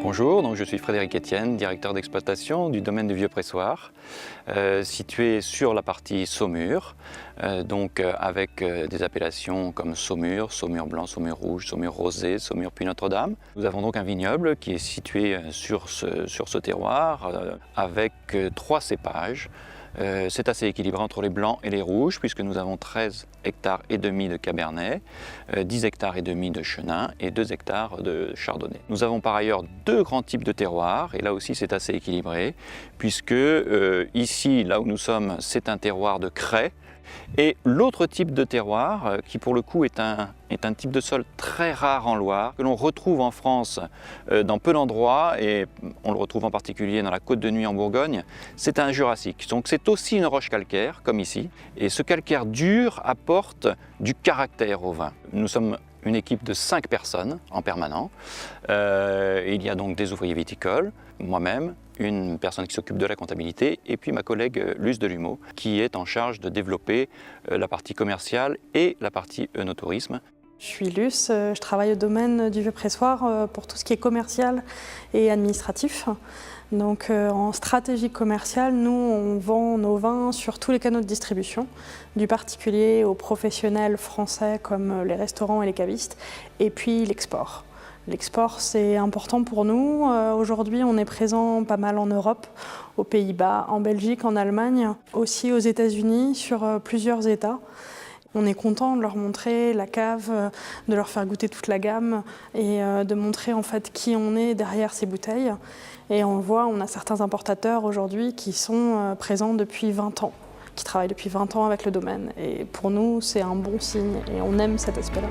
Bonjour, donc je suis Frédéric Etienne, directeur d'exploitation du domaine du Vieux-Pressoir, situé sur la partie Saumur, avec des appellations comme Saumur, Saumur blanc, Saumur rouge, Saumur rosé, Saumur Puy Notre-Dame. Nous avons donc un vignoble qui est situé sur ce terroir avec 3 cépages. C'est assez équilibré entre les blancs et les rouges puisque nous avons 13 hectares et demi de Cabernet, 10 hectares et demi de Chenin et 2 hectares de Chardonnay. Nous avons par ailleurs 2 grands types de terroirs et là aussi c'est assez équilibré puisque ici, là où nous sommes, c'est un terroir de craie. Et l'autre type de terroir, qui pour le coup est un type de sol très rare en Loire, que l'on retrouve en France dans peu d'endroits, et on le retrouve en particulier dans la Côte de Nuit en Bourgogne, c'est un jurassique. Donc c'est aussi une roche calcaire, comme ici, et ce calcaire dur apporte du caractère au vin. Nous sommes une équipe de 5 personnes en permanent. Il y a donc des ouvriers viticoles, moi-même, une personne qui s'occupe de la comptabilité et puis ma collègue Luce Delumeau qui est en charge de développer la partie commerciale et la partie œnotourisme. Je suis Luce, je travaille au domaine du Vieux-Pressoir pour tout ce qui est commercial et administratif. Donc en stratégie commerciale, nous on vend nos vins sur tous les canaux de distribution, du particulier aux professionnels français comme les restaurants et les cavistes, et puis l'export. L'export, c'est important pour nous. Aujourd'hui, on est présent pas mal en Europe, aux Pays-Bas, en Belgique, en Allemagne, aussi aux États-Unis, sur plusieurs États. On est content de leur montrer la cave, de leur faire goûter toute la gamme et de montrer en fait qui on est derrière ces bouteilles. Et on voit, on a certains importateurs aujourd'hui qui sont présents depuis 20 ans, qui travaillent depuis 20 ans avec le domaine. Et pour nous, c'est un bon signe et on aime cet aspect-là.